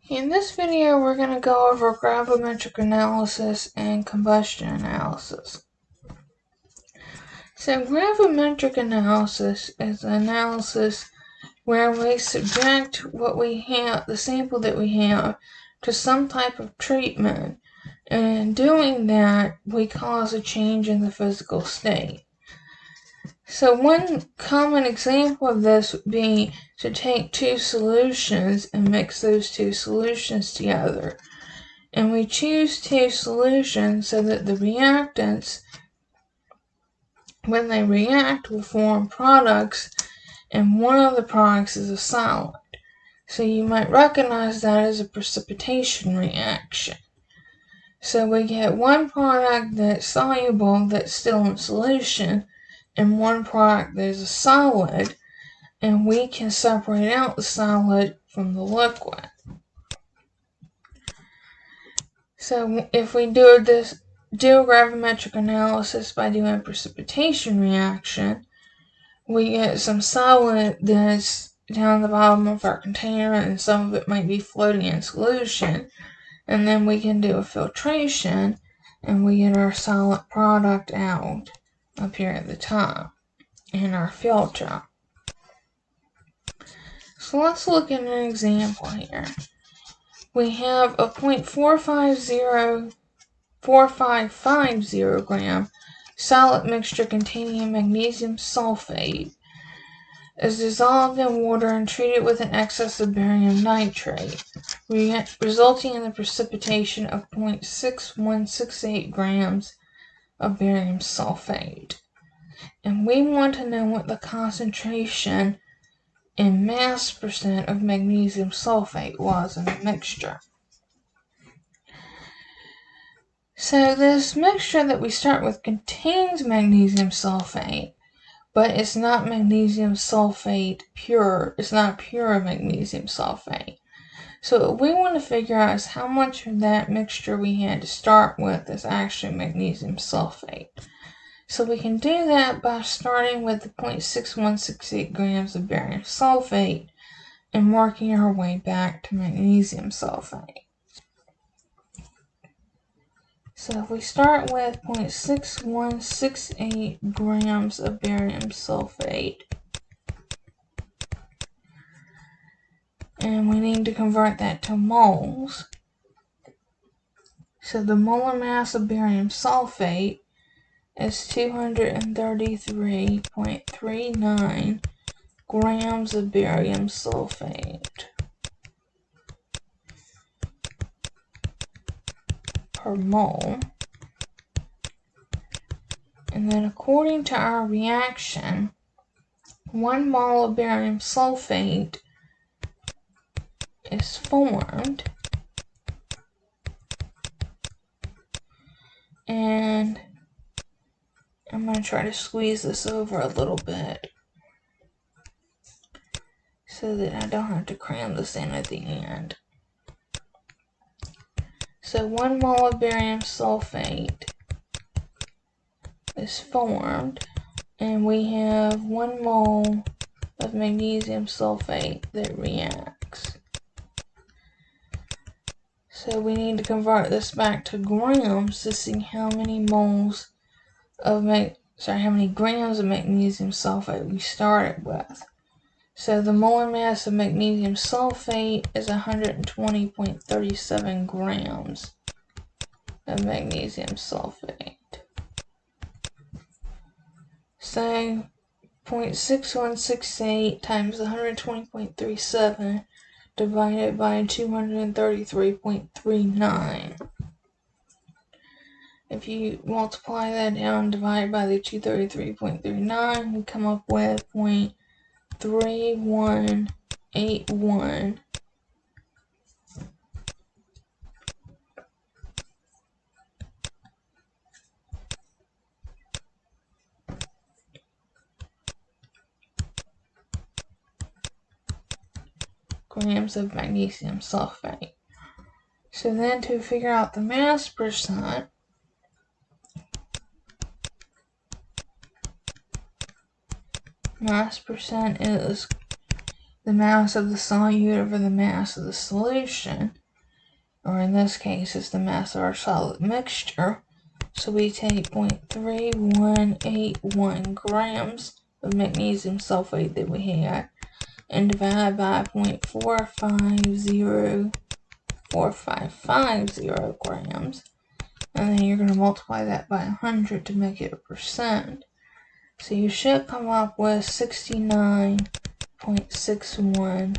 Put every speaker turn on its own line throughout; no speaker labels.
In this video, we're going to go over gravimetric analysis and combustion analysis. So gravimetric analysis is an analysis where we subject what we have, the sample that we have, to some type of treatment, and in doing that, we cause a change in the physical state. So one common example of this would be to take two solutions and mix those two solutions together. And we choose two solutions so that the reactants, when they react, will form products, and one of the products is a solid. So you might recognize that as a precipitation reaction. So we get one product that's soluble, that's still in solution, and one product that is a solid, and we can separate out the solid from the liquid. So if we do a gravimetric analysis by doing a precipitation reaction, we get some solid that's down the bottom of our container, and some of it might be floating in solution, and then we can do a filtration and we get our solid product out up here at the top in our filter. So let's look at an example here. We have a 0.4550 gram solid mixture containing magnesium sulfate is dissolved in water and treated with an excess of barium nitrate, resulting in the precipitation of 0.6168 grams of barium sulfate. And we want to know what the concentration in mass percent of magnesium sulfate was in the mixture. So this mixture that we start with contains magnesium sulfate, but it's not magnesium sulfate pure. It's not pure magnesium sulfate. So what we want to figure out is how much of that mixture we had to start with is actually magnesium sulfate. So we can do that by starting with the 0.6168 grams of barium sulfate and working our way back to magnesium sulfate. So if we start with 0.6168 grams of barium sulfate, and we need to convert that to moles. So the molar mass of barium sulfate is 233.39 grams of barium sulfate per mole. And then according to our reaction, 1 mole of barium sulfate is formed, and I'm going to try to squeeze this over a little bit so that I don't have to cram this in at the end. So 1 mole of barium sulfate is formed, and we have 1 mole of magnesium sulfate that reacts. So we need to convert this back to grams to see how many grams of magnesium sulfate we started with. So the molar mass of magnesium sulfate is 120.37 grams of magnesium sulfate. So 0.6168 times 120.37 divided by 233.39. If you multiply that down and divide by the 233.39, we come up with 0.3181 grams of magnesium sulfate. So then to figure out the mass percent, mass percent is the mass of the solute over the mass of the solution, or in this case, it's the mass of our solid mixture. So we take 0.3181 grams of magnesium sulfate that we had and divide by 0.4550 grams. And then you're going to multiply that by 100 to make it a percent. So you should come up with 69.61%.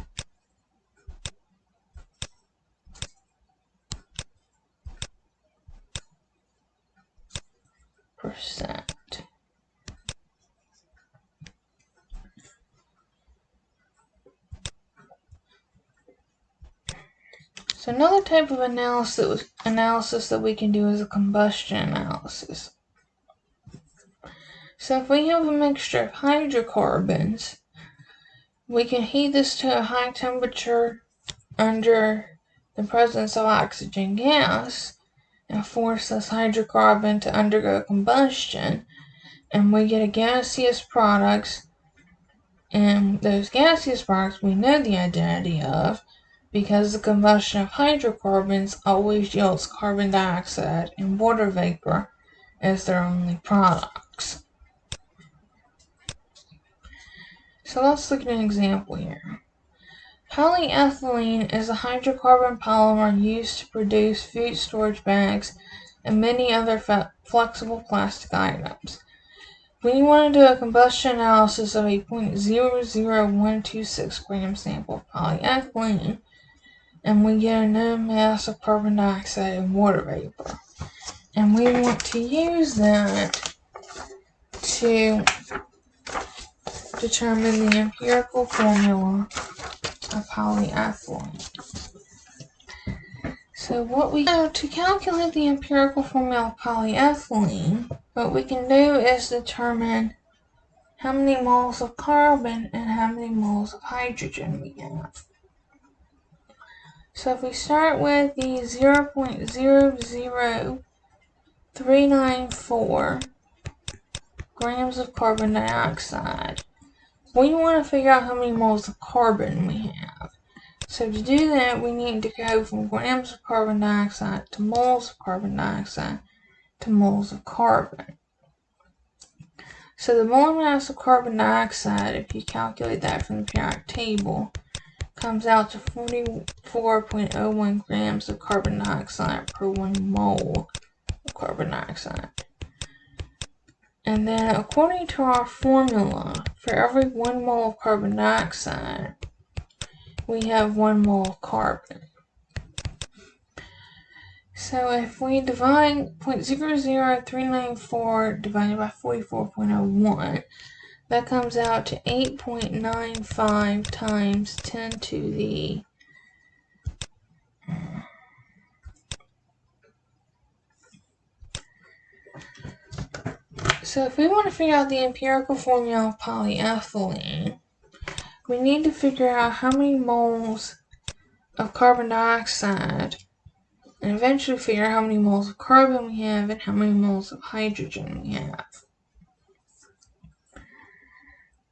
So another type of analysis that we can do is a combustion analysis. So if we have a mixture of hydrocarbons, we can heat this to a high temperature under the presence of oxygen gas and force this hydrocarbon to undergo combustion, and we get a gaseous products, and those gaseous products we know the identity of because the combustion of hydrocarbons always yields carbon dioxide and water vapor as their only products. So let's look at an example here. Polyethylene is a hydrocarbon polymer used to produce food storage bags and many other flexible plastic items. We want to do a combustion analysis of a 0.00126 gram sample of polyethylene, and we get a known mass of carbon dioxide and water vapor. And we want to use that to determine the empirical formula of polyethylene. So to calculate the empirical formula of polyethylene, what we can do is determine how many moles of carbon and how many moles of hydrogen we have. So if we start with the 0.00394 grams of carbon dioxide, we want to figure out how many moles of carbon we have. So to do that, we need to go from grams of carbon dioxide to moles of carbon dioxide to moles of carbon. So the molar mass of carbon dioxide, if you calculate that from the periodic table, comes out to 44.01 grams of carbon dioxide per 1 mole of carbon dioxide. And then according to our formula, for every 1 mole of carbon dioxide, we have 1 mole of carbon. So if we divide 0.00394 divided by 44.01, that comes out to 8.95 times 10 to the So if we want to figure out the empirical formula of polyethylene, we need to figure out how many moles of carbon dioxide and eventually figure out how many moles of carbon we have and how many moles of hydrogen we have.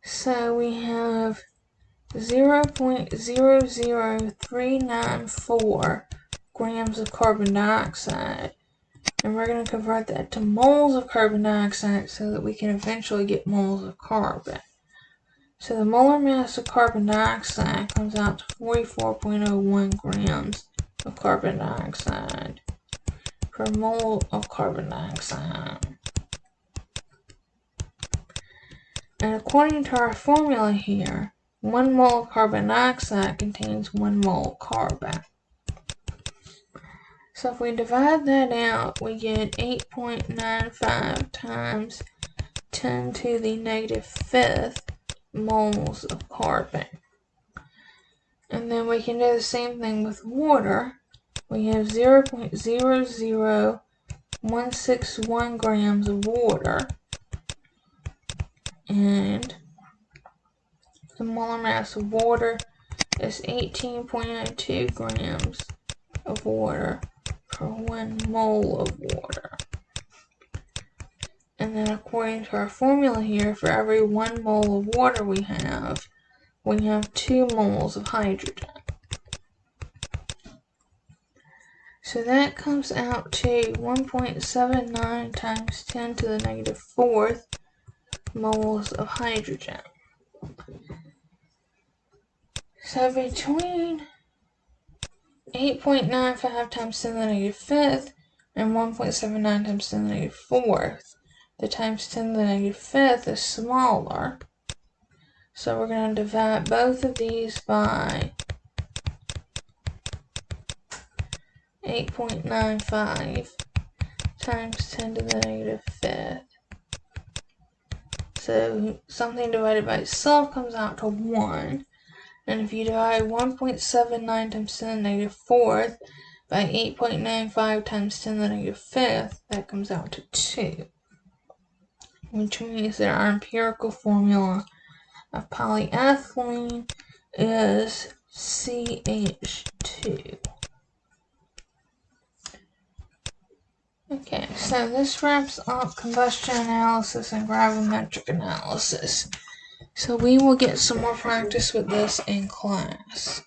So we have 0.00394 grams of carbon dioxide, and we're going to convert that to moles of carbon dioxide so that we can eventually get moles of carbon. So the molar mass of carbon dioxide comes out to 44.01 grams of carbon dioxide per mole of carbon dioxide. And according to our formula here, 1 mole of carbon dioxide contains 1 mole of carbon. So if we divide that out, we get 8.95 times 10 to the negative 5th moles of carbon. And then we can do the same thing with water. We have 0.00161 grams of water, and the molar mass of water is 18.02 grams of water per 1 mole of water. And then according to our formula here, for every 1 mole of water we have, we have 2 moles of hydrogen. So that comes out to 1.79 times 10 to the negative 4th moles of hydrogen. So between 8.95 times 10 to the negative 5th and 1.79 times 10 to the negative 4th, the times 10 to the negative 5th is smaller. So we're going to divide both of these by 8.95 times 10 to the negative 5th. So something divided by itself comes out to 1. And if you divide 1.79 times 10 to the negative 4th by 8.95 times 10 to the negative 5th, that comes out to 2. Which means that our empirical formula of polyethylene is CH2. Okay, so this wraps up combustion analysis and gravimetric analysis. So we will get some more practice with this in class.